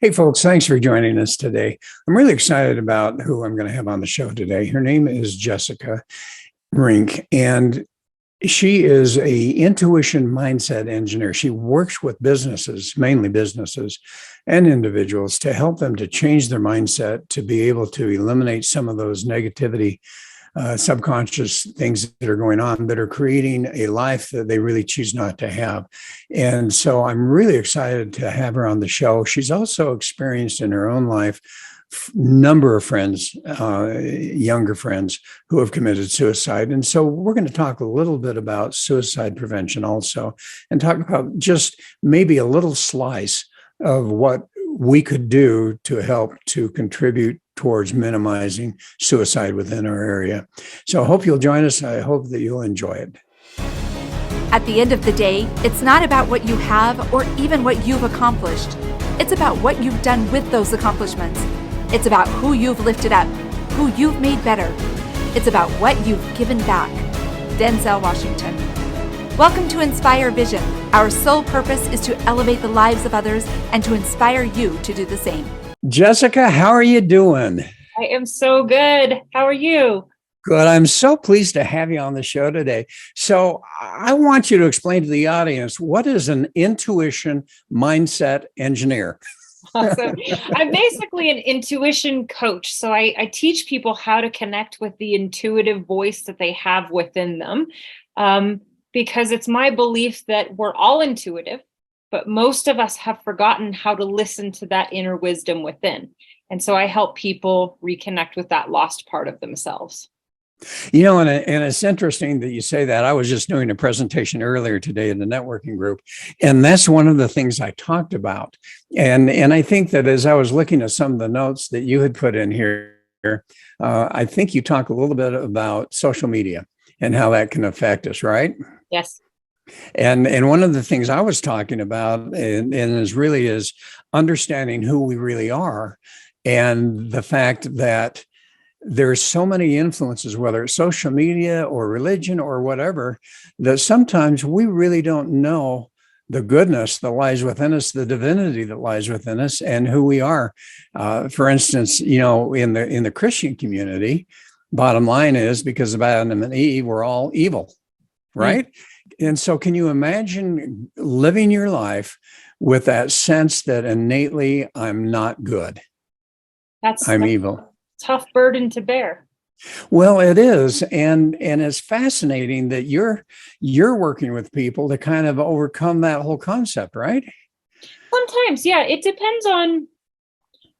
Hey, folks, thanks for joining us today. I'm really excited about who I'm going to have on the show today. Her name is Jessica Rink, and she is a intuition mindset engineer. She works with businesses, mainly businesses and individuals, to help them to change their mindset to be able to eliminate some of those negativity subconscious things that are going on that are creating a life that they really choose not to have. And so I'm really excited to have her on the show. She's also experienced in her own life number of friends, younger friends who have committed suicide. And so we're going to talk a little bit about suicide prevention also, and talk about just maybe a little slice of what we could do to help to contribute towards minimizing suicide within our area. So I hope you'll join us. I hope that you'll enjoy it. At the end of the day, it's not about what you have or even what you've accomplished. It's about what you've done with those accomplishments. It's about who you've lifted up, who you've made better. It's about what you've given back. Denzel Washington. Welcome to Inspire Vision. Our sole purpose is to elevate the lives of others and to inspire you to do the same. Jessica, how are you doing? I am so good. How are you? Good. I'm so pleased to have you on the show today. So I want you to explain to the audience, what is an intuition mindset engineer? Awesome. I'm basically an intuition coach. So I teach people how to connect with the intuitive voice that they have within them. Because it's my belief that we're all intuitive, but most of us have forgotten how to listen to that inner wisdom within. And so I help people reconnect with that lost part of themselves. You know, and it's interesting that you say that. I was just doing a presentation earlier today in the networking group, and that's one of the things I talked about. And I think that as I was looking at some of the notes that you had put in here, I think you talk a little bit about social media and how that can affect us, right? Yes. And one of the things I was talking about and is understanding who we really are, and the fact that there's so many influences, whether it's social media or religion or whatever, that sometimes we really don't know the goodness that lies within us, the divinity that lies within us, and who we are. For instance, you know, in the Christian community, bottom line is, because of Adam and Eve, we're all evil, right? And so can you imagine living your life with that sense that innately I'm not good? I'm evil. Tough burden to bear. Well, it is. And it's fascinating that you're working with people to kind of overcome that whole concept, right? Sometimes, yeah, it depends on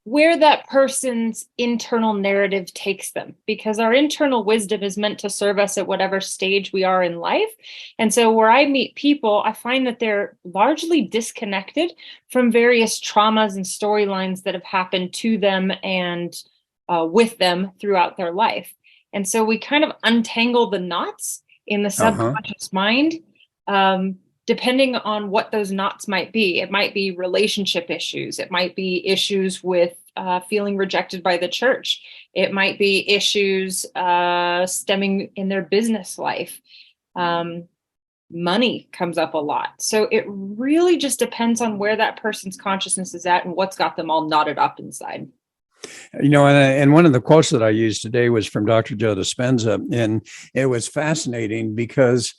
where that person's internal narrative takes them, because our internal wisdom is meant to serve us at whatever stage we are in life. And so where I meet people, I find that they're largely disconnected from various traumas and storylines that have happened to them and with them throughout their life. And so we kind of untangle the knots in the subconscious mind, depending on what those knots might be. It might be relationship issues. It might be issues with feeling rejected by the church. It might be issues stemming in their business life. Money comes up a lot. So it really just depends on where that person's consciousness is at and what's got them all knotted up inside. You know, and one of the quotes that I used today was from Dr. Joe Dispenza, and it was fascinating because,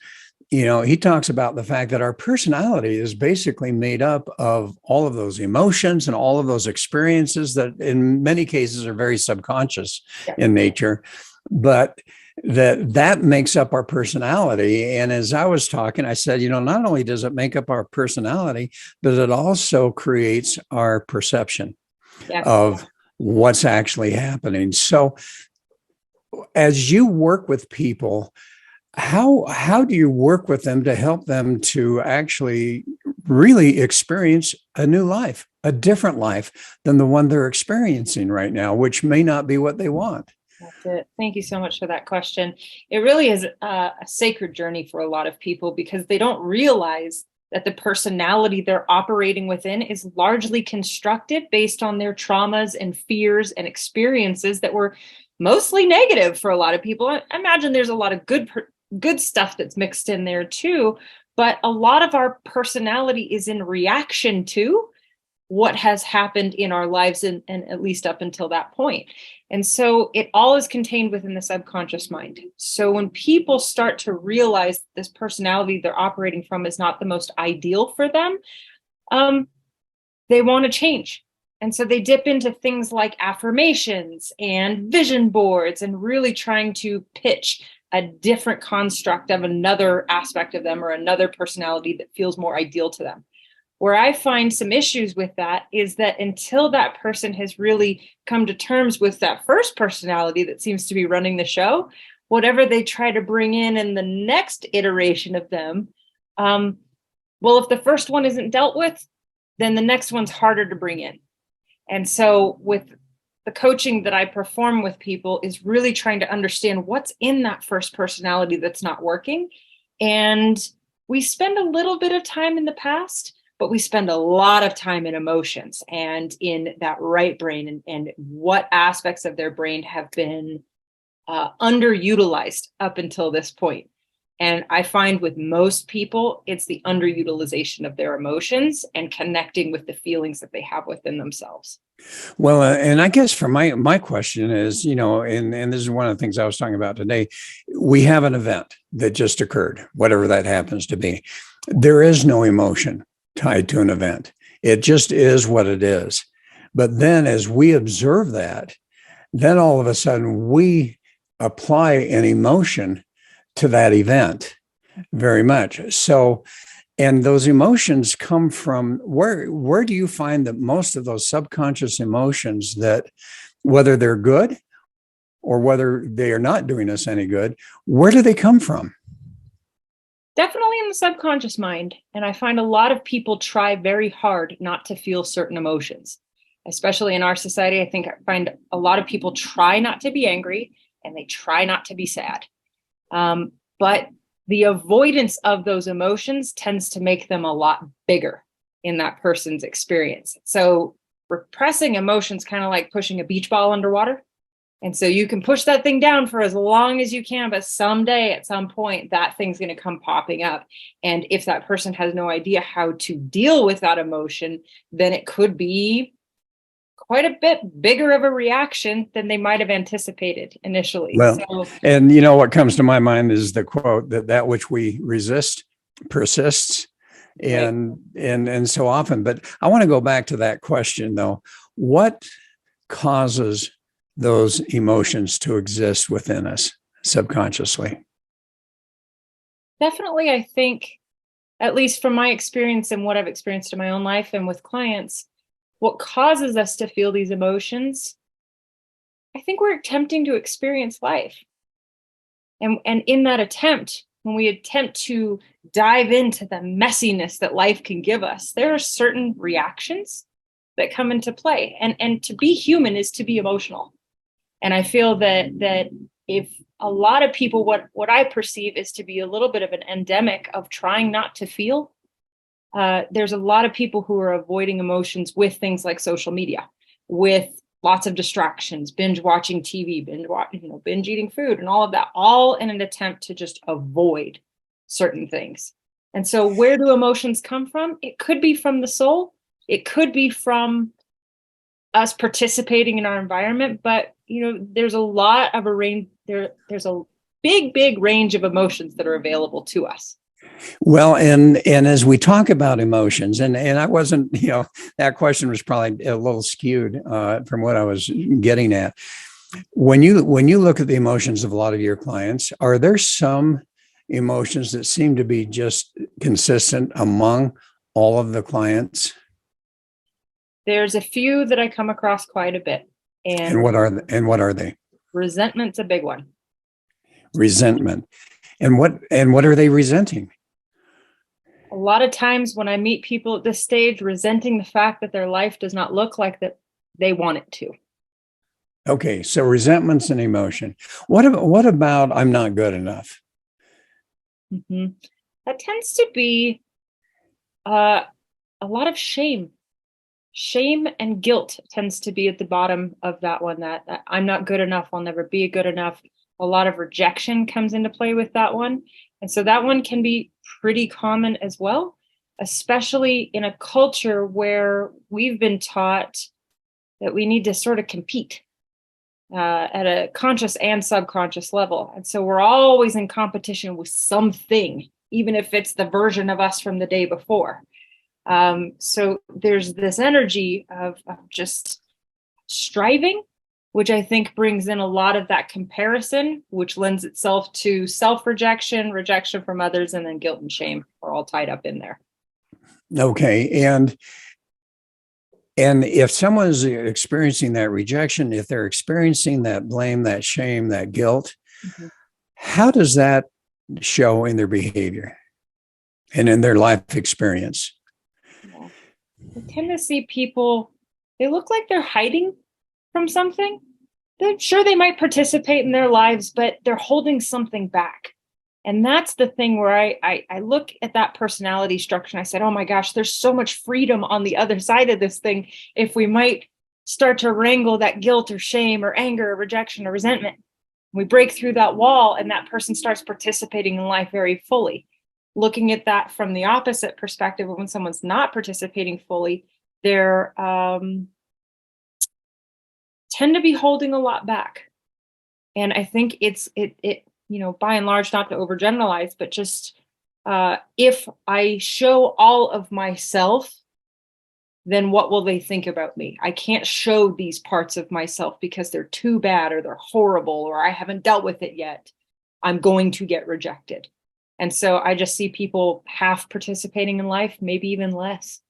you know, he talks about the fact that our personality is basically made up of all of those emotions and all of those experiences that in many cases are very subconscious in nature, but that makes up our personality. And as I was talking, I said, you know, not only does it make up our personality, but it also creates our perception of what's actually happening. So as you work with people, how do you work with them to help them to actually really experience a new life, a different life than the one they're experiencing right now, which may not be what they want? That's it. Thank you so much for that question. It really is a sacred journey for a lot of people, because they don't realize that the personality they're operating within is largely constructed based on their traumas and fears and experiences that were mostly negative for a lot of people. I imagine there's a lot of good stuff that's mixed in there too, but a lot of our personality is in reaction to what has happened in our lives and at least up until that point. And so it all is contained within the subconscious mind. So when people start to realize this personality they're operating from is not the most ideal for them, they want to change. And so they dip into things like affirmations and vision boards and really trying to pitch a different construct of another aspect of them or another personality that feels more ideal to them. Where I find some issues with that is that until that person has really come to terms with that first personality that seems to be running the show, whatever they try to bring in the next iteration of them, well, if the first one isn't dealt with, then the next one's harder to bring in. And so with the coaching that I perform with people is really trying to understand what's in that first personality that's not working. And we spend a little bit of time in the past, but we spend a lot of time in emotions and in that right brain and what aspects of their brain have been underutilized up until this point. And I find with most people, it's the underutilization of their emotions and connecting with the feelings that they have within themselves. Well, and I guess for my question is, and this is one of the things I was talking about today. We have an event that just occurred, whatever that happens to be. There is no emotion tied to an event. It just is what it is. But then as we observe that, then all of a sudden we apply an emotion to that event very much. So, and those emotions come from where do you find that most of those subconscious emotions, that whether they're good or whether they are not doing us any good, where do they come from? Definitely in the subconscious mind. And I find a lot of people try very hard not to feel certain emotions, especially in our society. I find a lot of people try not to be angry and they try not to be sad. But the avoidance of those emotions tends to make them a lot bigger in that person's experience. So repressing emotions kind of like pushing a beach ball underwater. And so you can push that thing down for as long as you can, but someday at some point that thing's going to come popping up. And if that person has no idea how to deal with that emotion, then it could be quite a bit bigger of a reaction than they might have anticipated initially. Well, and what comes to my mind is the quote that which we resist persists. And so often, but I want to go back to that question though. What causes those emotions to exist within us subconsciously? Definitely, I think, at least from my experience and what I've experienced in my own life and with clients, what causes us to feel these emotions, I think we're attempting to experience life. And in that attempt, when we attempt to dive into the messiness that life can give us, there are certain reactions that come into play. And to be human is to be emotional. And I feel that if a lot of people, what I perceive is to be a little bit of an endemic of trying not to feel, there's a lot of people who are avoiding emotions with things like social media, with lots of distractions, binge watching TV, binge eating food and all of that, all in an attempt to just avoid certain things. And so where do emotions come from? It could be from the soul. It could be from us participating in our environment, but there's a lot of a range. There's a big range of emotions that are available to us. Well, and as we talk about emotions, and I wasn't, that question was probably a little skewed from what I was getting at. When you look at the emotions of a lot of your clients, are there some emotions that seem to be just consistent among all of the clients? There's a few that I come across quite a bit. And what are they? Resentment's a big one. Resentment. And what are they resenting? A lot of times when I meet people at this stage, resenting the fact that their life does not look like that they want it to. Okay, so resentment's an emotion. What about I'm not good enough? Mm-hmm. That tends to be a lot of shame. Shame and guilt tends to be at the bottom of that one, that I'm not good enough, I'll never be good enough. A lot of rejection comes into play with that one. And so that one can be pretty common as well. especially in a culture where we've been taught that we need to sort of compete at a conscious and subconscious level. And so we're always in competition with something, even if it's the version of us from the day before. So there's this energy of just striving, which I think brings in a lot of that comparison, which lends itself to self-rejection, rejection from others, and then guilt and shame are all tied up in there. Okay. And if someone's experiencing that rejection, if they're experiencing that blame, that shame, that guilt, how does that show in their behavior and in their life experience? Yeah. I tend to see people, they look like they're hiding from something. They're sure they might participate in their lives, but they're holding something back. And that's the thing where I look at that personality structure and I said, oh my gosh, there's so much freedom on the other side of this thing. If we might start to wrangle that guilt or shame or anger or rejection or resentment, we break through that wall and that person starts participating in life very fully. Looking at that from the opposite perspective, when someone's not participating fully, they're tend to be holding a lot back. And I think it by and large, not to overgeneralize, but just if I show all of myself, then what will they think about me? I can't show these parts of myself because they're too bad or they're horrible or I haven't dealt with it yet. I'm going to get rejected. And so I just see people half participating in life, maybe even less.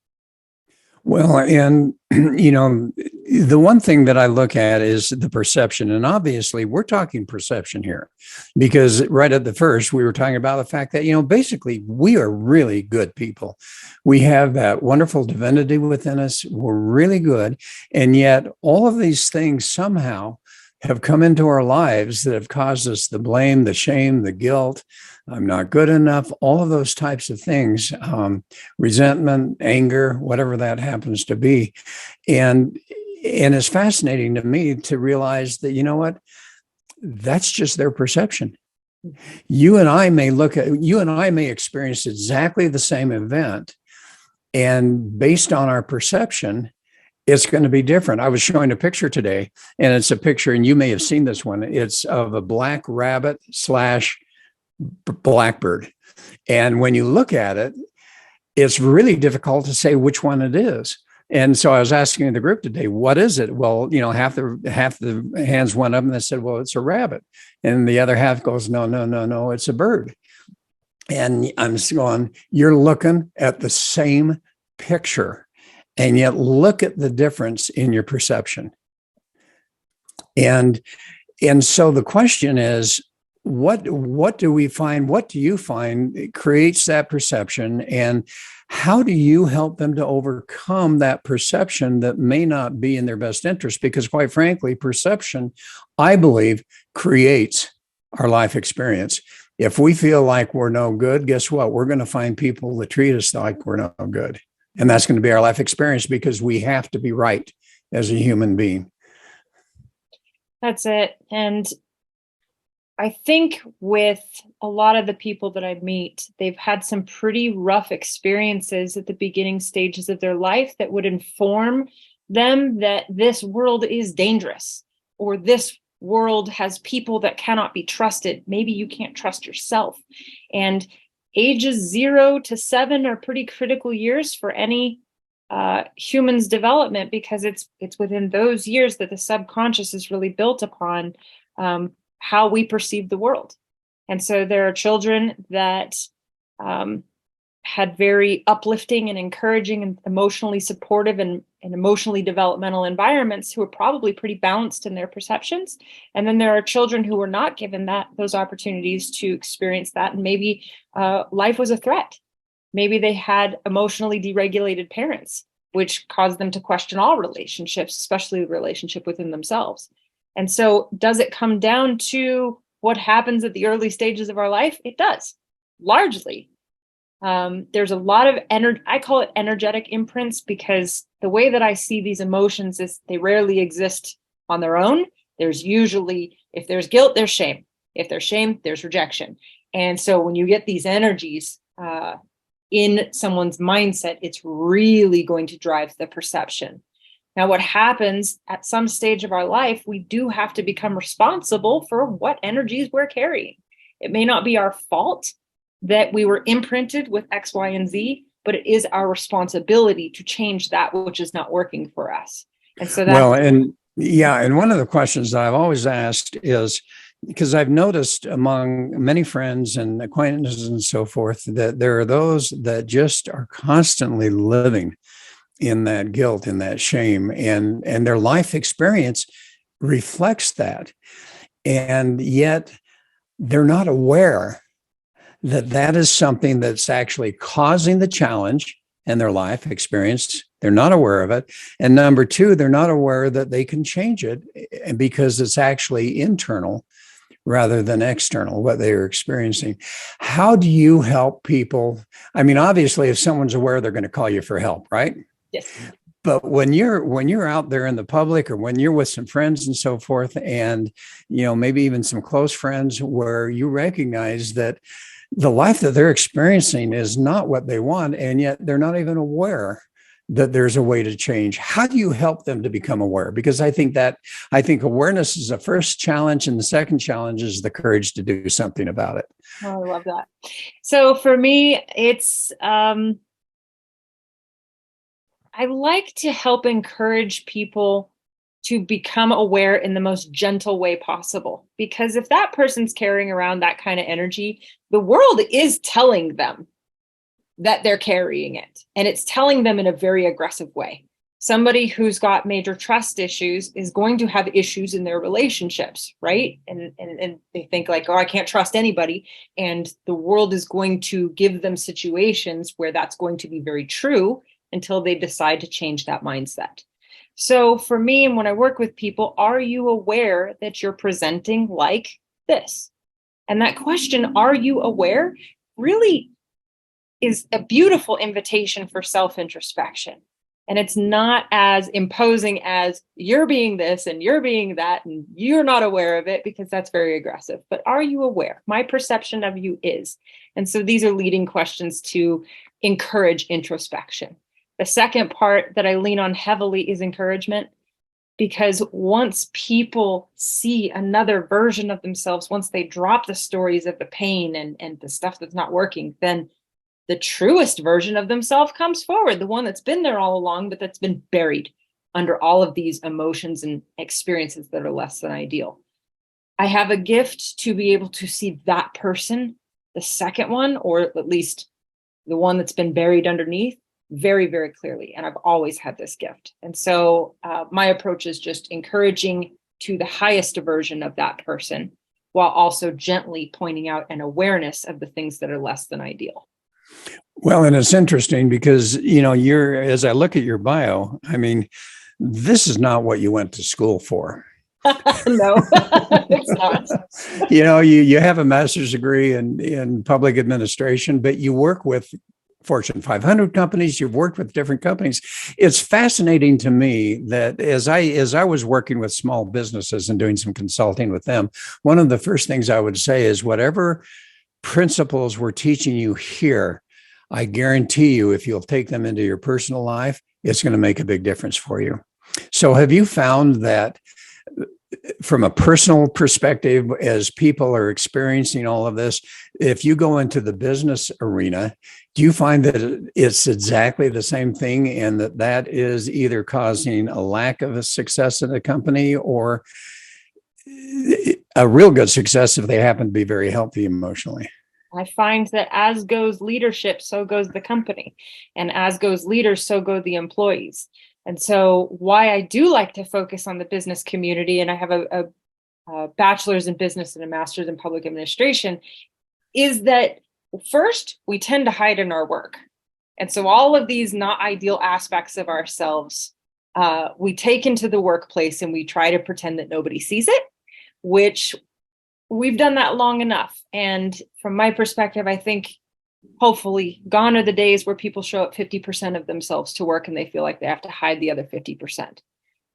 Well, and, the one thing that I look at is the perception. And obviously, we're talking perception here because right at the first, we were talking about the fact that, basically, we are really good people. We have that wonderful divinity within us. We're really good. And yet, all of these things somehow have come into our lives that have caused us the blame, the shame, the guilt. I'm not good enough, all of those types of things, resentment, anger, whatever that happens to be. And it's fascinating to me to realize that, that's just their perception. You and I may experience exactly the same event. And based on our perception, it's going to be different. I was showing a picture today, and it's a picture, and you may have seen this one. It's of a black rabbit / blackbird. And when you look at it, it's really difficult to say which one it is. And so I was asking the group today, what is it? Well, half the hands went up and they said, well, it's a rabbit. And the other half goes, no, it's a bird. And I'm going, you're looking at the same picture, and yet look at the difference in your perception. And so the question is, what do we find? What do you find creates that perception? And how do you help them to overcome that perception that may not be in their best interest? Because quite frankly, perception, I believe, creates our life experience. If we feel like we're no good, guess what? We're going to find people that treat us like we're no good. And that's going to be our life experience because we have to be right as a human being. That's it. And I think with a lot of the people that I meet, they've had some pretty rough experiences at the beginning stages of their life that would inform them that this world is dangerous, or this world has people that cannot be trusted. Maybe you can't trust yourself. And ages 0 to 7 are pretty critical years for any human's development, because it's within those years that the subconscious is really built upon how we perceive the world. And so there are children that had very uplifting and encouraging and emotionally supportive and emotionally developmental environments who are probably pretty balanced in their perceptions. And then there are children who were not given those opportunities to experience that. And maybe life was a threat. Maybe they had emotionally deregulated parents, which caused them to question all relationships, especially the relationship within themselves. And so does it come down to what happens at the early stages of our life? It does, largely. There's a lot of I call it energetic imprints, because the way that I see these emotions is they rarely exist on their own. There's usually, if there's guilt, there's shame. If there's shame, there's rejection. And so when you get these energies in someone's mindset, it's really going to drive the perception. Now, what happens at some stage of our life, we do have to become responsible for what energies we're carrying. It may not be our fault that we were imprinted with X, Y, and Z, but it is our responsibility to change that which is not working for us. And so that's and one of the questions that I've always asked is, because I've noticed among many friends and acquaintances and so forth, that there are those that just are constantly living in that guilt, in that shame, and their life experience reflects that. And yet they're not aware that that is something that's actually causing the challenge in their life experience. They're not aware of it. And number two, they're not aware that they can change it because it's actually internal rather than external, what they are experiencing. How do you help people? I mean, obviously, if someone's aware, they're going to call you for help, right? Yes. But when you're out there in the public, or when you're with some friends and so forth, and maybe even some close friends, where you recognize that the life that they're experiencing is not what they want, and yet they're not even aware that there's a way to change. How do you help them to become aware? Because I think awareness is the first challenge, and the second challenge is the courage to do something about it. Oh, I love that. So for me, it's I like to help encourage people to become aware in the most gentle way possible. Because if that person's carrying around that kind of energy, the world is telling them that they're carrying it. And it's telling them in a very aggressive way. Somebody who's got major trust issues is going to have issues in their relationships, right? And they think like, oh, I can't trust anybody. And the world is going to give them situations where that's going to be very true until they decide to change that mindset. So for me, and when I work with people, are you aware that you're presenting like this? And that question, are you aware, really is a beautiful invitation for self-introspection. And it's not as imposing as you're being this and you're being that and you're not aware of it, because that's very aggressive. But are you aware? My perception of you is. And so these are leading questions to encourage introspection. The second part that I lean on heavily is encouragement, because once people see another version of themselves, once they drop the stories of the pain and the stuff that's not working, then the truest version of themselves comes forward, the one that's been there all along, but that's been buried under all of these emotions and experiences that are less than ideal. I have a gift to be able to see that person, the second one, or at least the one that's been buried underneath, very, very clearly. And I've always had this gift. And so my approach is just encouraging to the highest version of that person, while also gently pointing out an awareness of the things that are less than ideal. Well, and it's interesting because, as I look at your bio, I mean, this is not what you went to school for. No, it's not. You have a master's degree in public administration, but you work with Fortune 500 companies. You've worked with different companies. It's fascinating to me that as I was working with small businesses and doing some consulting with them, one of the first things I would say is, whatever principles we're teaching you here, I guarantee you, if you'll take them into your personal life, it's going to make a big difference for you. So have you found that from a personal perspective, as people are experiencing all of this, if you go into the business arena, do you find that it's exactly the same thing, and that is either causing a lack of a success in a company or a real good success if they happen to be very healthy emotionally? I find that as goes leadership, so goes the company. And as goes leaders, so go the employees. And so why I do like to focus on the business community, and I have a bachelor's in business and a master's in public administration, is that first, we tend to hide in our work. And so all of these not ideal aspects of ourselves, we take into the workplace and we try to pretend that nobody sees it, which we've done that long enough. And from my perspective, I think hopefully gone are the days where people show up 50% of themselves to work and they feel like they have to hide the other 50%.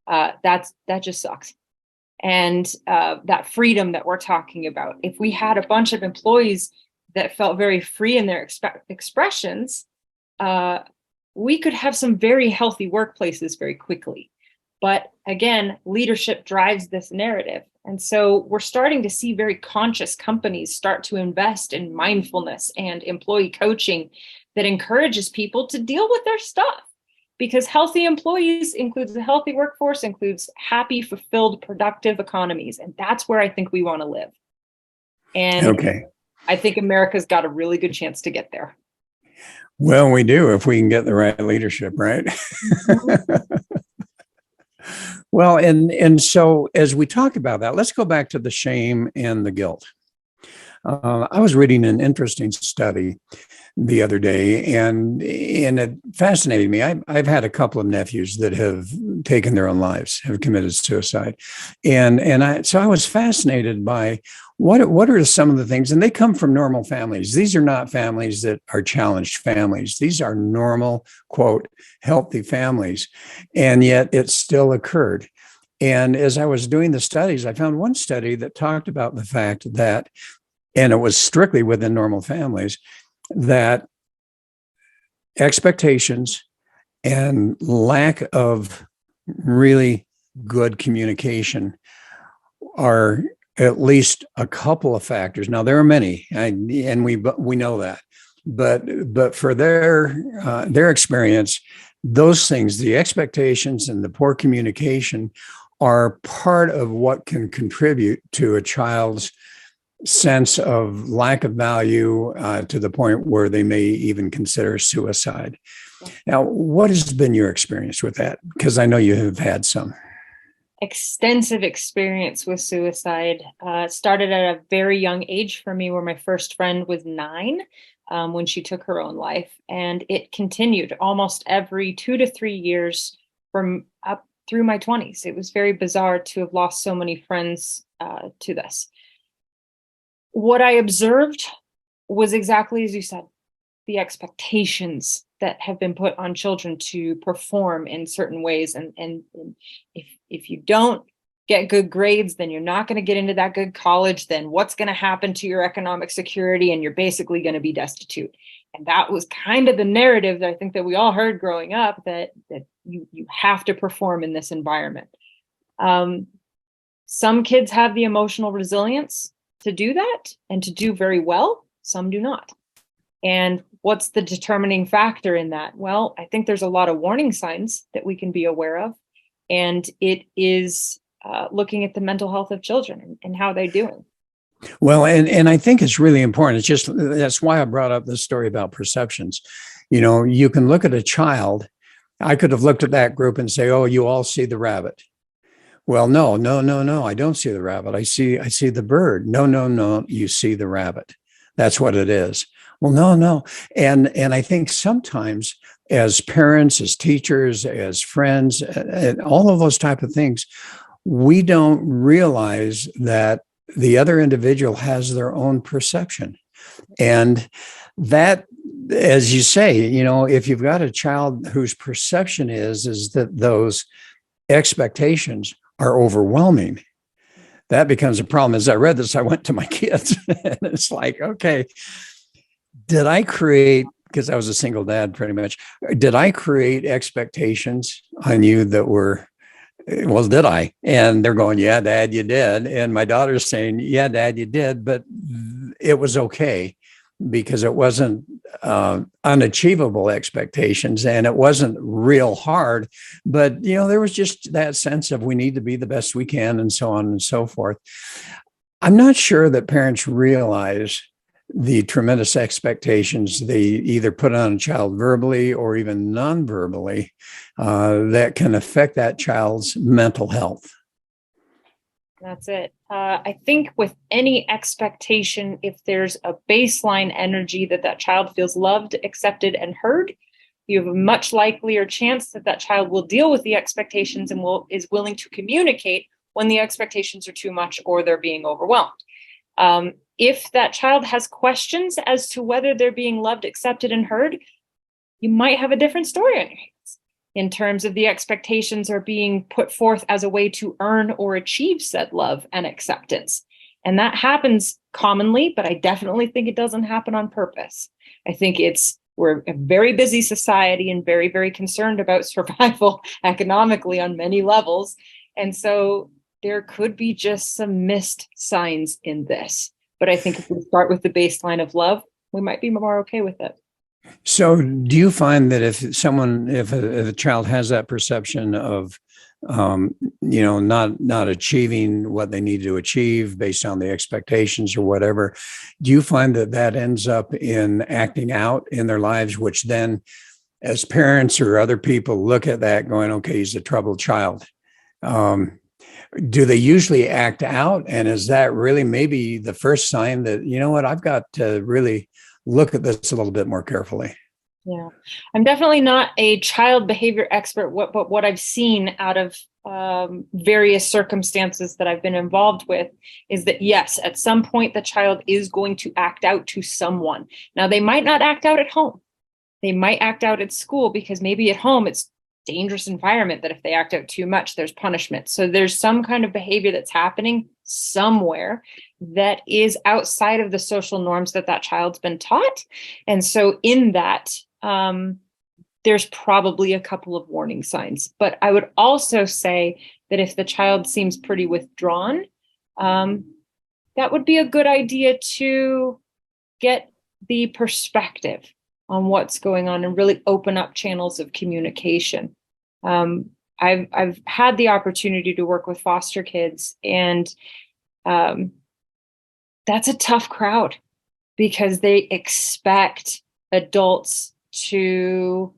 That just sucks. And that freedom that we're talking about, if we had a bunch of employees that felt very free in their expressions, we could have some very healthy workplaces very quickly. But again, leadership drives this narrative. And so we're starting to see very conscious companies start to invest in mindfulness and employee coaching that encourages people to deal with their stuff. Because healthy employees includes a healthy workforce, includes happy, fulfilled, productive economies. And that's where I think we want to live. And Okay. I think America's got a really good chance to get there. Well, we do if we can get the right leadership, right? Well, and so as we talk about that, let's go back to the shame and the guilt. I was reading an interesting study the other day, and it fascinated me. I've had a couple of nephews that have taken their own lives, have committed suicide, and I was fascinated by what are some of the things, and they come from normal families. These are not families that are challenged families. These are normal, quote, healthy families, and yet it still occurred. And as I was doing the studies, I found one study that talked about the fact that, and it was strictly within normal families, that expectations and lack of really good communication are at least a couple of factors. Now there are many, and we know that, but for their experience, those things, the expectations and the poor communication, are part of what can contribute to a child's sense of lack of value to the point where they may even consider suicide. Now, what has been your experience with that? Because I know you have had some. Extensive experience with suicide. Started at a very young age for me, where my first friend was 9 when she took her own life. And it continued almost every 2 to 3 years from up through my 20s. It was very bizarre to have lost so many friends to this. What I observed was exactly as you said, the expectations that have been put on children to perform in certain ways. And if you don't get good grades, then you're not going to get into that good college. Then what's going to happen to your economic security? And you're basically going to be destitute. And that was kind of the narrative that I think that we all heard growing up, that you have to perform in this environment. Some kids have the emotional resilience to do that and to do very well. Some do not. And what's the determining factor in that? Well, I think there's a lot of warning signs that we can be aware of. And it is looking at the mental health of children and how they're doing. Well, and I think it's really important. It's just, that's why I brought up this story about perceptions. You know, you can look at a child. I could have looked at that group and say, oh, you all see the rabbit. Well, no, I don't see the rabbit. I see the bird. No, you see the rabbit. That's what it is. Well, no. And I think sometimes as parents, as teachers, as friends, and all of those type of things, we don't realize that the other individual has their own perception. And that, as you say, you know, if you've got a child whose perception is that those expectations are overwhelming, that becomes a problem. As I read this, I went to my kids and it's like, okay, did I create, because I was a single dad pretty much, did I create expectations on you that were, well, did I? And they're going, yeah, Dad, you did. And my daughter's saying, yeah, Dad, you did, but it was okay because it wasn't unachievable expectations and it wasn't real hard. But, you know, there was just that sense of we need to be the best we can and so on and so forth. I'm not sure that parents realize the tremendous expectations they either put on a child verbally or even non-verbally that can affect that child's mental health. That's it. I think with any expectation, if there's a baseline energy that child feels loved, accepted, and heard, you have a much likelier chance that child will deal with the expectations and is willing to communicate when the expectations are too much or they're being overwhelmed. If that child has questions as to whether they're being loved, accepted, and heard, you might have a different story on your hands in terms of the expectations are being put forth as a way to earn or achieve said love and acceptance. And that happens commonly, but I definitely think it doesn't happen on purpose. I think we're a very busy society and very, very concerned about survival economically on many levels. And so there could be just some missed signs in this. But I think if we start with the baseline of love, we might be more okay with it. So do you find that if a child has that perception of, not achieving what they need to achieve based on the expectations or whatever, do you find that ends up in acting out in their lives, which then as parents or other people look at that going, okay, he's a troubled child. Do they usually act out? And is that really maybe the first sign that, you know what, I've got to really look at this a little bit more carefully? Yeah, I'm definitely not a child behavior expert, but what I've seen out of various circumstances that I've been involved with is that, yes, at some point, the child is going to act out to someone. Now, they might not act out at home. They might act out at school because maybe at home it's a dangerous environment that if they act out too much, there's punishment. So there's some kind of behavior that's happening somewhere that is outside of the social norms that child's been taught. And so in that, there's probably a couple of warning signs. But I would also say that if the child seems pretty withdrawn, that would be a good idea to get the perspective on what's going on and really open up channels of communication. I've had the opportunity to work with foster kids, and that's a tough crowd because they expect adults to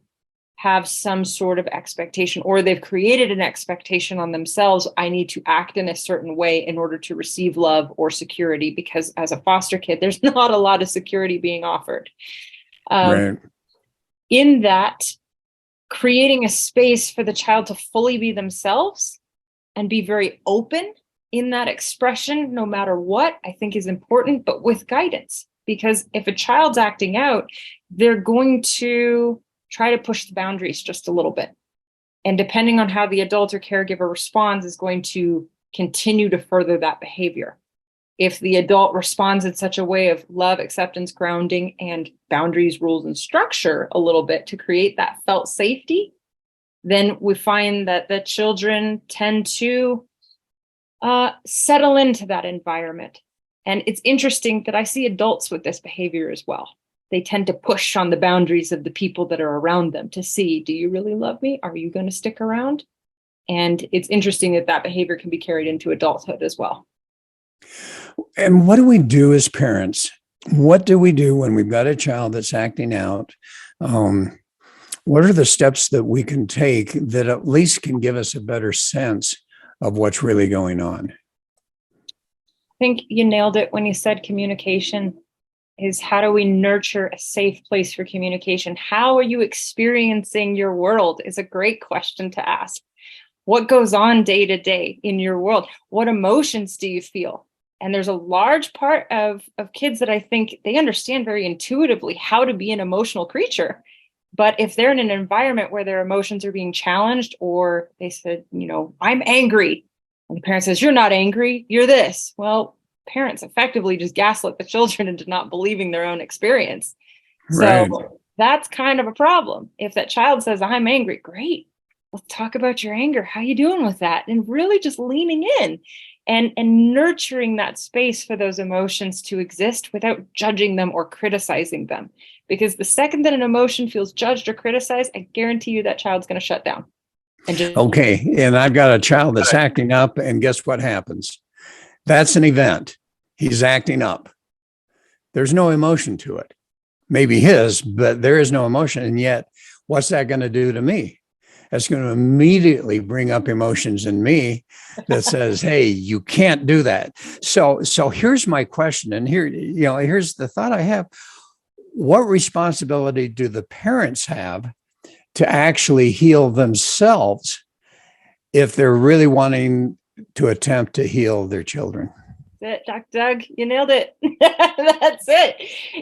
have some sort of expectation, or they've created an expectation on themselves. I need to act in a certain way in order to receive love or security, because as a foster kid, there's not a lot of security being offered. Right. In that, creating a space for the child to fully be themselves and be very open in that expression, no matter what, I think is important, but with guidance. Because if a child's acting out, they're going to try to push the boundaries just a little bit. And depending on how the adult or caregiver responds is going to continue to further that behavior. If the adult responds in such a way of love, acceptance, grounding, and boundaries, rules, and structure a little bit to create that felt safety, then we find that the children tend to settle into that environment. And it's interesting that I see adults with this behavior as well. They tend to push on the boundaries of the people that are around them to see, do you really love me? Are you going to stick around? And it's interesting that behavior can be carried into adulthood as well. And what do we do as parents? What do we do when we've got a child that's acting out? What are the steps that we can take that at least can give us a better sense of what's really going on? I think you nailed it when you said communication is how do we nurture a safe place for communication? How are you experiencing your world is a great question to ask. What goes on day to day in your world? What emotions do you feel? And there's a large part of kids that I think they understand very intuitively how to be an emotional creature. But if they're in an environment where their emotions are being challenged, or they said, I'm angry, and the parent says, you're not angry, you're this. Well, parents effectively just gaslit the children into not believing their own experience. Right. So that's kind of a problem. If that child says, I'm angry, great. Let's talk about your anger. How you doing with that? And really just leaning in and nurturing that space for those emotions to exist without judging them or criticizing them. Because the second that an emotion feels judged or criticized, I guarantee you that child's going to shut down. Okay. And I've got a child that's acting up, and guess what happens? That's an event. He's acting up. There's no emotion to it. Maybe his, but there is no emotion. And yet, what's that going to do to me? That's going to immediately bring up emotions in me that says, hey, you can't do that. So here's my question. And here's the thought I have. What responsibility do the parents have to actually heal themselves if they're really wanting to attempt to heal their children? That's it, Dr. Doug, you nailed it. That's it.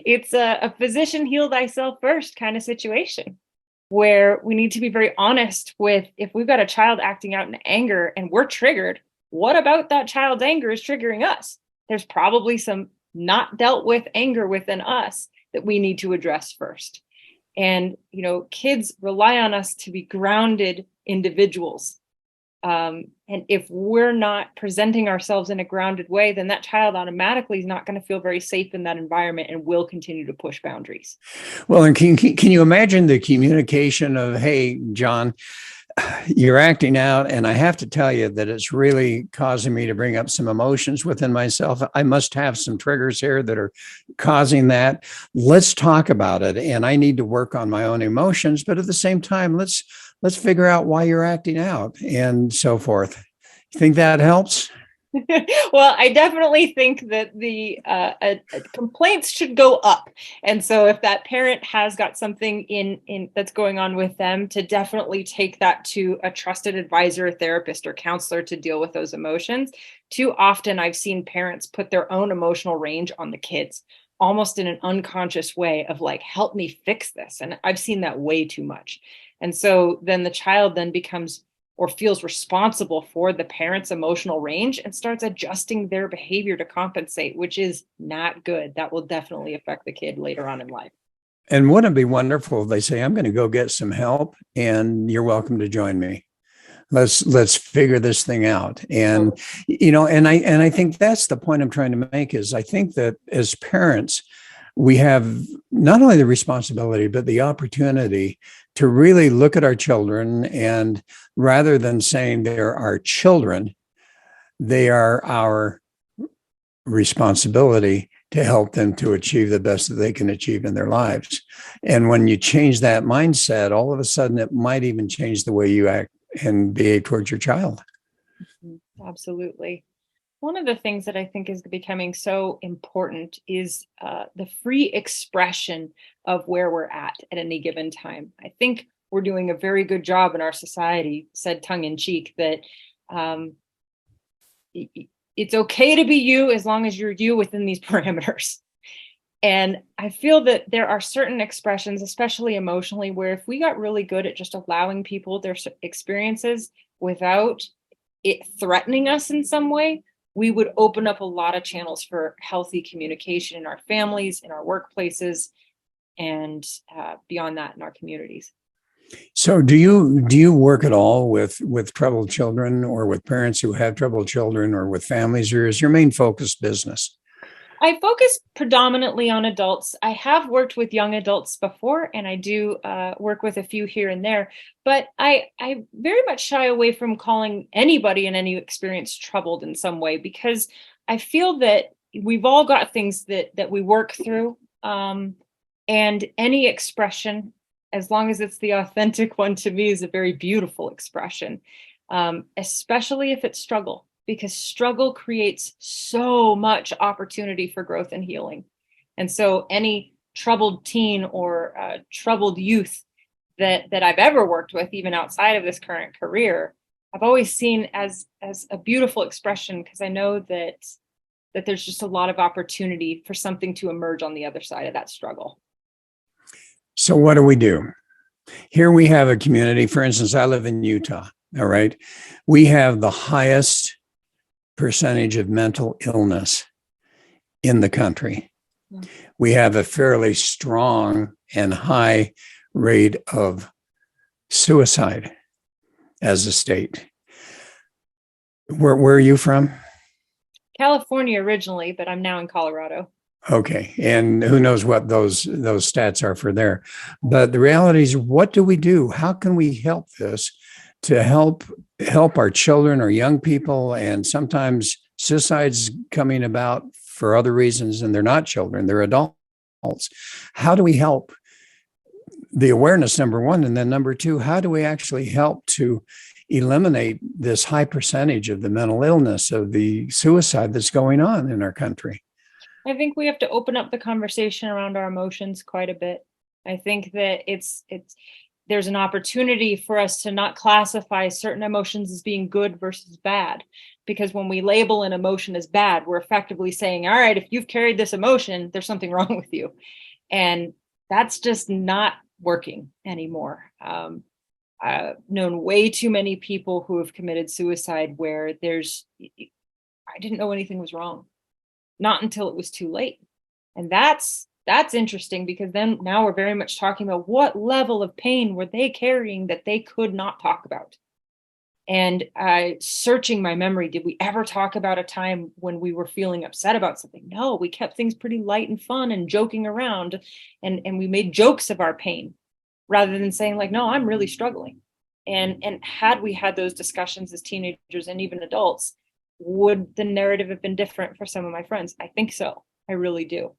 It's a physician heal thyself first kind of situation, where we need to be very honest with, if we've got a child acting out in anger and we're triggered, what about that child's anger is triggering us? there's probably some not dealt with anger within us that we need to address first. And, kids rely on us to be grounded individuals. And if we're not presenting ourselves in a grounded way, then that child automatically is not going to feel very safe in that environment and will continue to push boundaries. Well, and can you imagine the communication of, hey, John, you're acting out, and I have to tell you that it's really causing me to bring up some emotions within myself. I must have some triggers here that are causing that. Let's talk about it. And I need to work on my own emotions, but at the same time, let's figure out why you're acting out and so forth. You think that helps? Well, I definitely think that the complaints should go up. And so if that parent has got something in that's going on with them, to definitely take that to a trusted advisor, therapist, or counselor to deal with those emotions. Too often I've seen parents put their own emotional range on the kids, almost in an unconscious way of like, help me fix this. And I've seen that way too much. And so then the child then becomes or feels responsible for the parent's emotional range and starts adjusting their behavior to compensate, which is not good. That will definitely affect the kid later on in life. And wouldn't it be wonderful if they say, I'm going to go get some help and you're welcome to join me. Let's figure this thing out. And, and I think that's the point I'm trying to make is I think that as parents, we have not only the responsibility, but the opportunity to really look at our children, and rather than saying they're our children, they are our responsibility to help them to achieve the best that they can achieve in their lives. And when you change that mindset, all of a sudden it might even change the way you act and behave towards your child. Absolutely. One of the things that I think is becoming so important is the free expression of where we're at any given time. I think we're doing a very good job in our society, said tongue in cheek, that it's okay to be you as long as you're you within these parameters. And I feel that there are certain expressions, especially emotionally, where if we got really good at just allowing people their experiences without it threatening us in some way, we would open up a lot of channels for healthy communication in our families, in our workplaces, and beyond that in our communities. So do you work at all with troubled children, or with parents who have troubled children, or with families, or is your main focus business? I focus predominantly on adults. I have worked with young adults before, and I do work with a few here and there, but I very much shy away from calling anybody in any experience troubled in some way, because I feel that we've all got things that we work through, and any expression, as long as it's the authentic one, to me is a very beautiful expression, especially if it's struggle. Because struggle creates so much opportunity for growth and healing. And so any troubled teen or troubled youth that I've ever worked with, even outside of this current career, I've always seen as a beautiful expression, because I know that there's just a lot of opportunity for something to emerge on the other side of that struggle. So what do we do? Here we have a community. For instance, I live in Utah. All right. We have the highest percentage of mental illness in the country. We have a fairly strong and high rate of suicide as a state. Where are you from? California originally, but I'm now in Colorado. Okay. And who knows what those stats are for there. But the reality is, what do we do? How can we help this to help our children or young people? And sometimes suicide's coming about for other reasons, and they're not children, they're adults. How do we help? The awareness, number one, and then number two, how do we actually help to eliminate this high percentage of the mental illness, of the suicide that's going on in our country? I think we have to open up the conversation around our emotions quite a bit. I think that there's an opportunity for us to not classify certain emotions as being good versus bad, because when we label an emotion as bad, we're effectively saying, all right, if you've carried this emotion, there's something wrong with you. And that's just not working anymore. I've known way too many people who have committed suicide where I didn't know anything was wrong. not until it was too late. And that's interesting, because then now we're very much talking about what level of pain were they carrying that they could not talk about. And searching my memory, did we ever talk about a time when we were feeling upset about something? No, we kept things pretty light and fun and joking around, and we made jokes of our pain rather than saying like, no, I'm really struggling. And had we had those discussions as teenagers and even adults, would the narrative have been different for some of my friends? I think so. I really do.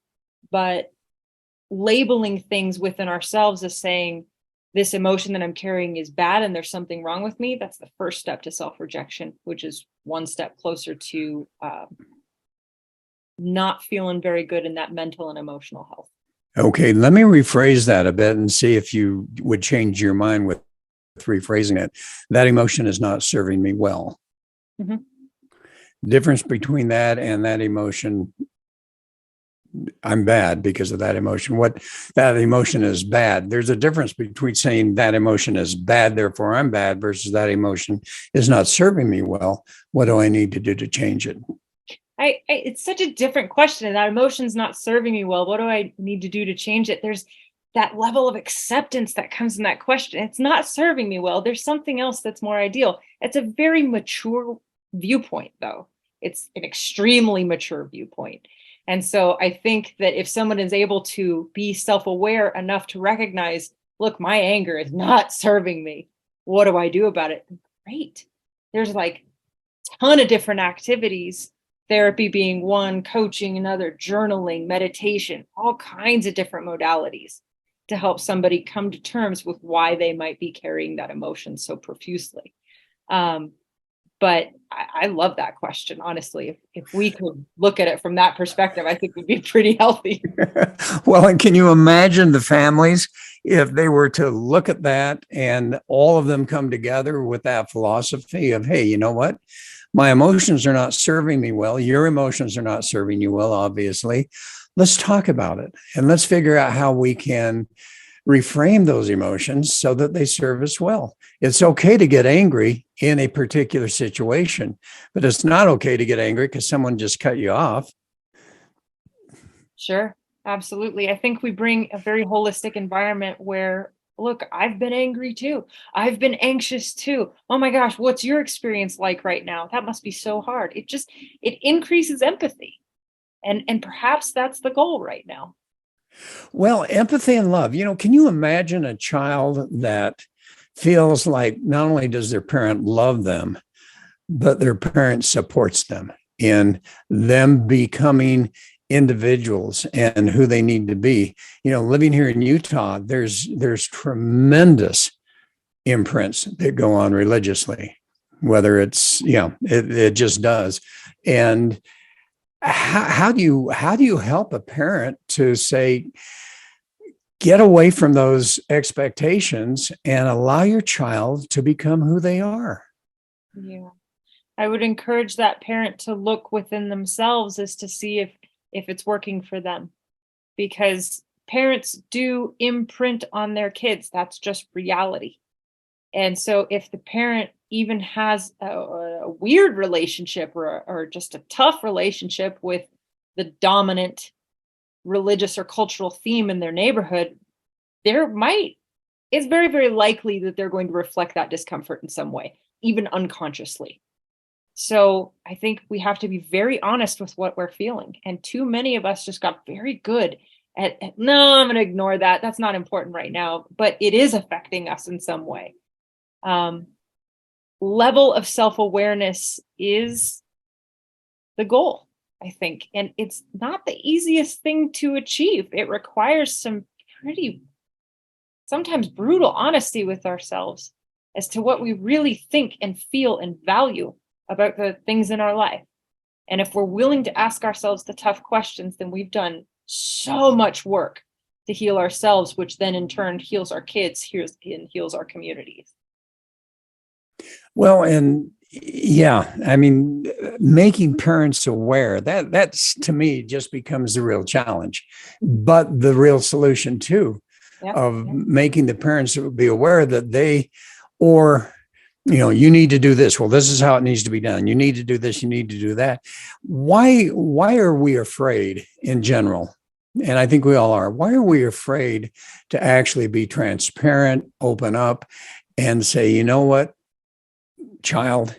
But labeling things within ourselves as saying this emotion that I'm carrying is bad and there's something wrong with me, that's the first step to self-rejection, which is one step closer to not feeling very good in that mental and emotional health. Okay, let me rephrase that a bit and see if you would change your mind with rephrasing it. That emotion is not serving me well. Mm-hmm. Difference between that and that emotion, I'm bad because of that emotion. What that emotion is bad. There's a difference between saying that emotion is bad, therefore I'm bad, versus that emotion is not serving me well. What do I need to do to change it? It's such a different question. That emotion's not serving me well. What do I need to do to change it? There's that level of acceptance that comes in that question. It's not serving me well. There's something else that's more ideal. It's a very mature viewpoint, though. It's an extremely mature viewpoint. And so I think that if someone is able to be self-aware enough to recognize, look, my anger is not serving me. What do I do about it? Great. There's like a ton of different activities, therapy being one, coaching another, journaling, meditation, all kinds of different modalities to help somebody come to terms with why they might be carrying that emotion so profusely. But I love that question, honestly. If we could look at it from that perspective, I think we'd be pretty healthy. Well, and can you imagine the families if they were to look at that and all of them come together with that philosophy of, hey, you know what? My emotions are not serving me well. Your emotions are not serving you well, obviously. Let's talk about it and let's figure out how we can reframe those emotions so that they serve us well. It's okay to get angry in a particular situation, but it's not okay to get angry because someone just cut you off. Sure, absolutely. I think we bring a very holistic environment where, look, I've been angry too. I've been anxious too. Oh my gosh, what's your experience like right now? That must be so hard. It increases empathy. And perhaps that's the goal right now. Well, empathy and love. Can you imagine a child that feels like not only does their parent love them, but their parent supports them in them becoming individuals and who they need to be? Living here in Utah, there's tremendous imprints that go on religiously, whether it's, it just does. And how do you help a parent to say, get away from those expectations and allow your child to become who they are? Yeah. I would encourage that parent to look within themselves as to see if it's working for them, because parents do imprint on their kids. That's just reality. And so if the parent even has a weird relationship or just a tough relationship with the dominant religious or cultural theme in their neighborhood, it's very, very likely that they're going to reflect that discomfort in some way, even unconsciously. So I think we have to be very honest with what we're feeling. And too many of us just got very good at no, I'm going to ignore that. That's not important right now, but it is affecting us in some way. Level of self-awareness is the goal, I think. And it's not the easiest thing to achieve. It requires some pretty, sometimes brutal honesty with ourselves as to what we really think and feel and value about the things in our life. And if we're willing to ask ourselves the tough questions, then we've done so much work to heal ourselves, which then in turn heals our kids, heals our communities. Well, and yeah, I mean, making parents aware, that's to me just becomes the real challenge, but the real solution too, of making the parents be aware that they, or You need to do this. Well, this is how it needs to be done. You need to do this. You need to do that. Why are we afraid in general? And I think we all are. Why are we afraid to actually be transparent, open up, and say, you know what, child,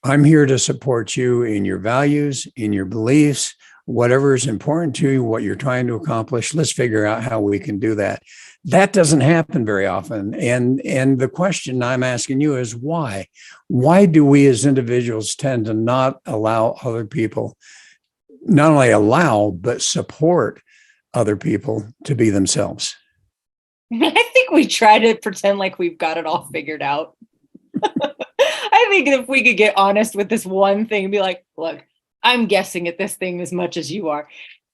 I'm here to support you in your values, in your beliefs, whatever is important to you, what you're trying to accomplish. Let's figure out how we can do that. That doesn't happen very often. And the question I'm asking you is why? Why do we as individuals tend to not allow other people, not only allow, but support other people to be themselves? I think we try to pretend like we've got it all figured out. I think if we could get honest with this one thing and be like, look, I'm guessing at this thing as much as you are.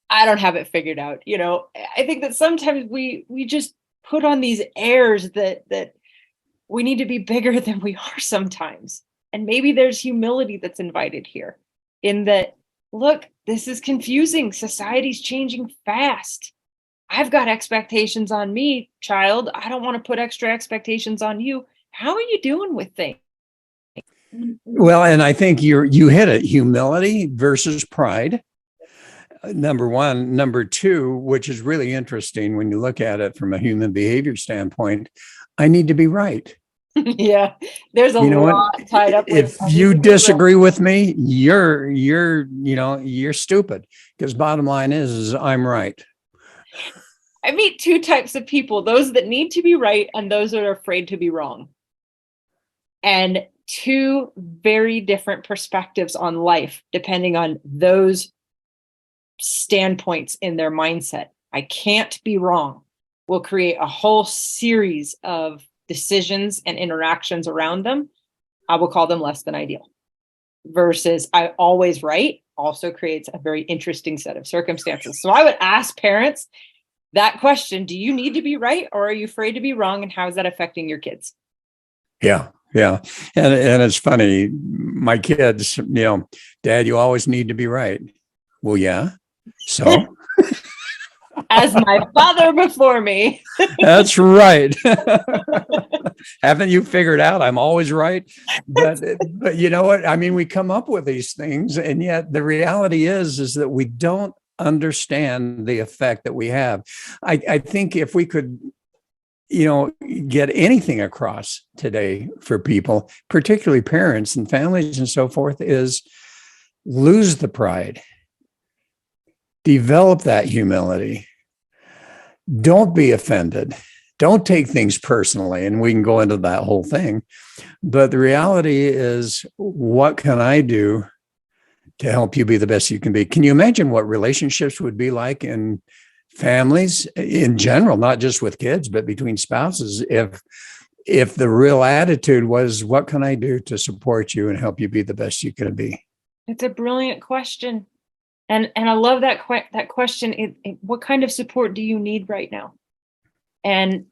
I don't have it figured out. I think that sometimes we just put on these airs that we need to be bigger than we are sometimes. And maybe there's humility that's invited here in that, look, this is confusing. Society's changing fast. I've got expectations on me, child. I don't want to put extra expectations on you. How are you doing with things? Well, and I think you hit it, humility versus pride. Number one. Number two, which is really interesting when you look at it from a human behavior standpoint, I need to be right. Yeah, there's a lot tied up with. If you disagree with me, you're stupid. Because bottom line is I'm right. I meet two types of people, those that need to be right and those that are afraid to be wrong. And two very different perspectives on life, depending on those standpoints in their mindset. I can't be wrong will create a whole series of decisions and interactions around them. I will call them less than ideal. Versus I always right also creates a very interesting set of circumstances. So I would ask parents that question: do you need to be right, or are you afraid to be wrong? And how is that affecting your kids? Yeah. Yeah. And it's funny, my kids, Dad, you always need to be right. Well, yeah. So as my father before me. That's right. Haven't you figured out I'm always right? But you know what? I mean, we come up with these things, and yet the reality is that we don't understand the effect that we have. I think if we could get anything across today for people, particularly parents and families and so forth, is lose the pride, develop that humility, don't be offended, don't take things personally. And we can go into that whole thing. But the reality is, what can I do to help you be the best you can be? Can you imagine what relationships would be like in families in general, not just with kids, but between spouses, if the real attitude was, what can I do to support you and help you be the best you can be? It's a brilliant question. And I love that question. What kind of support do you need right now? And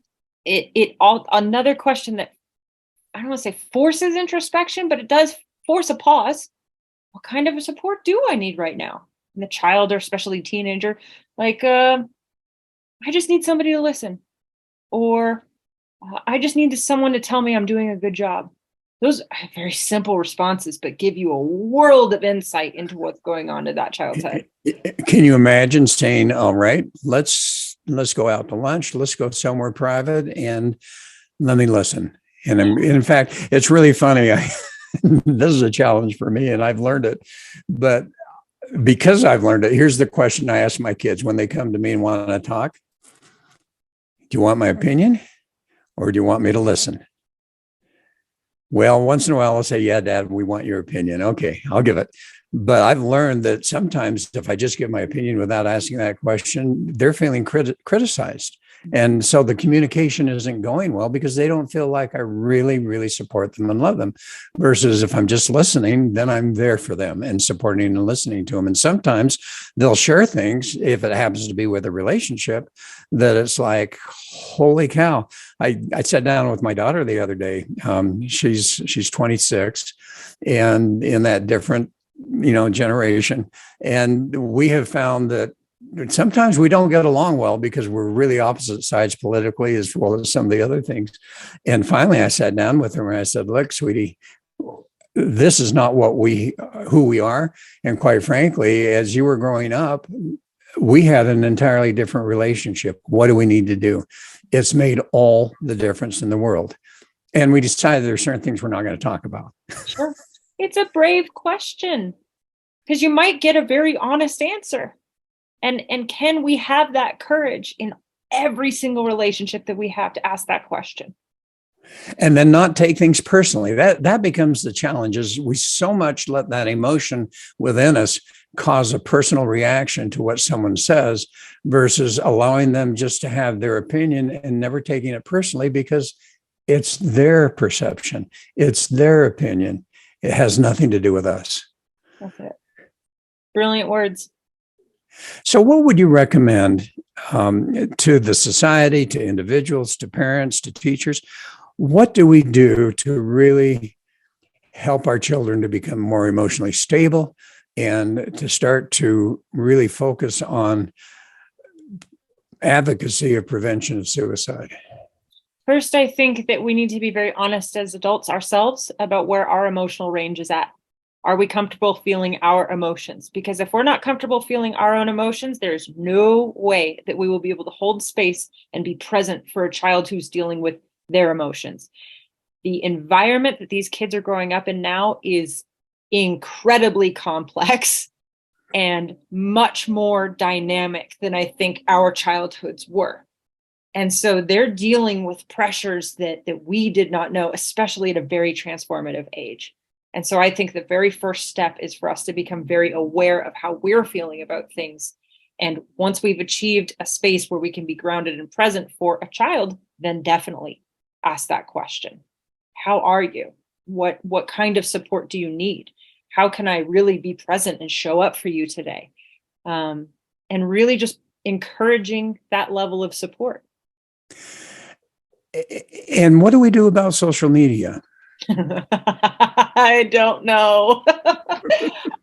another question that I don't want to say forces introspection, but it does force a pause. What kind of support do I need right now? And the child, or especially teenager, like, I just need somebody to listen, or I just need someone to tell me I'm doing a good job. Those are very simple responses, but give you a world of insight into what's going on in that child's head. Can you imagine saying, all right, let's go out to lunch, let's go somewhere private, and let me listen. And in fact, it's really funny. This is a challenge for me, and I've learned it, but because I've learned it, here's the question I ask my kids when they come to me and want to talk. Do you want my opinion, or do you want me to listen? Well, once in a while I'll say, yeah, Dad, we want your opinion. Okay, I'll give it. But I've learned that sometimes if I just give my opinion without asking that question, they're feeling criticized. And so the communication isn't going well because they don't feel like I really, really support them and love them. Versus if I'm just listening, then I'm there for them and supporting and listening to them. And sometimes they'll share things, if it happens to be with a relationship, that it's like, holy cow. I sat down with my daughter the other day. She's 26 and in that different, generation. And we have found that sometimes we don't get along well because we're really opposite sides politically as well as some of the other things. And finally, I sat down with her and I said, look, sweetie, this is not who we are. And quite frankly, as you were growing up, we had an entirely different relationship. What do we need to do? It's made all the difference in the world. And we decided there are certain things we're not going to talk about. Sure. It's a brave question because you might get a very honest answer. And can we have that courage in every single relationship that we have to ask that question? And then not take things personally. That becomes the challenge, is we so much let that emotion within us cause a personal reaction to what someone says versus allowing them just to have their opinion and never taking it personally because it's their perception. It's their opinion. It has nothing to do with us. That's it. Brilliant words. So what would you recommend to the society, to individuals, to parents, to teachers? What do we do to really help our children to become more emotionally stable and to start to really focus on advocacy of prevention of suicide? First, I think that we need to be very honest as adults ourselves about where our emotional range is at. Are we comfortable feeling our emotions? Because if we're not comfortable feeling our own emotions, there's no way that we will be able to hold space and be present for a child who's dealing with their emotions. The environment that these kids are growing up in now is incredibly complex and much more dynamic than I think our childhoods were. And so they're dealing with pressures that we did not know, especially at a very transformative age. And so I think the very first step is for us to become very aware of how we're feeling about things. And once we've achieved a space where we can be grounded and present for a child, then definitely ask that question. How are you? What kind of support do you need? How can I really be present and show up for you today? And really just encouraging that level of support. And what do we do about social media? I don't know.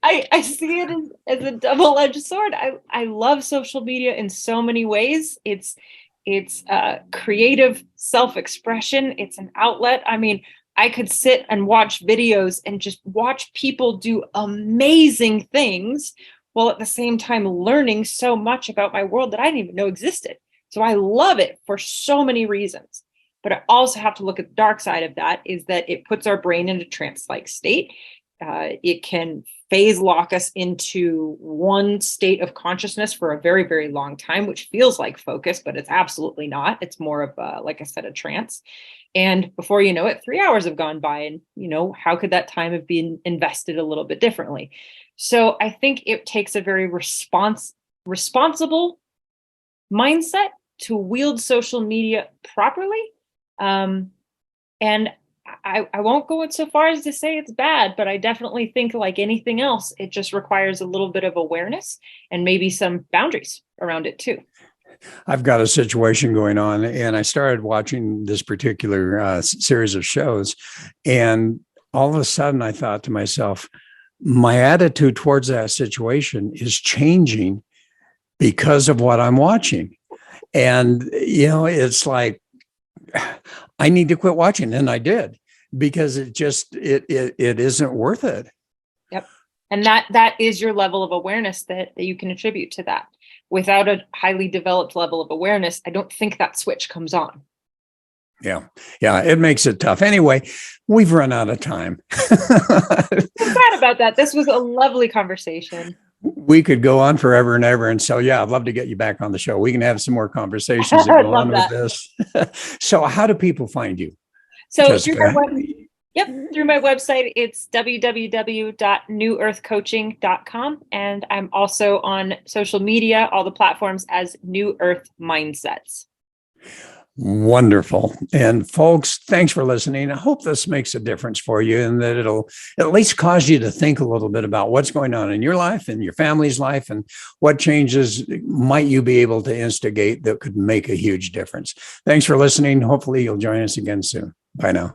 I see it as a double-edged sword. I love social media in so many ways. It's creative self-expression. It's an outlet. I mean, I could sit and watch videos and just watch people do amazing things while at the same time learning so much about my world that I didn't even know existed. So I love it for so many reasons. But I also have to look at the dark side of that, is that it puts our brain into trance-like state. It can phase lock us into one state of consciousness for a very, very long time, which feels like focus, but it's absolutely not. It's more of, like I said, a trance. And before you know it, 3 hours have gone by. And, how could that time have been invested a little bit differently? So I think it takes a very responsible mindset to wield social media properly. And I won't go so far as to say it's bad, but I definitely think, like anything else, it just requires a little bit of awareness and maybe some boundaries around it too. I've got a situation going on, and I started watching this particular series of shows, and all of a sudden I thought to myself, my attitude towards that situation is changing because of what I'm watching. And, it's like, I need to quit watching. And I did, because it isn't worth it. Yep. And that is your level of awareness that you can attribute to that. Without a highly developed level of awareness, I don't think that switch comes on. Yeah. It makes it tough. Anyway, we've run out of time. I'm sad about that. This was a lovely conversation. We could go on forever and ever. And so, I'd love to get you back on the show. We can have some more conversations that go on with this. So how do people find you? So through my website, it's www.newearthcoaching.com. And I'm also on social media, all the platforms, as New Earth Mindsets. Wonderful. And folks, thanks for listening. I hope this makes a difference for you, and that it'll at least cause you to think a little bit about what's going on in your life and your family's life, and what changes might you be able to instigate that could make a huge difference. Thanks for listening. Hopefully you'll join us again soon. Bye now.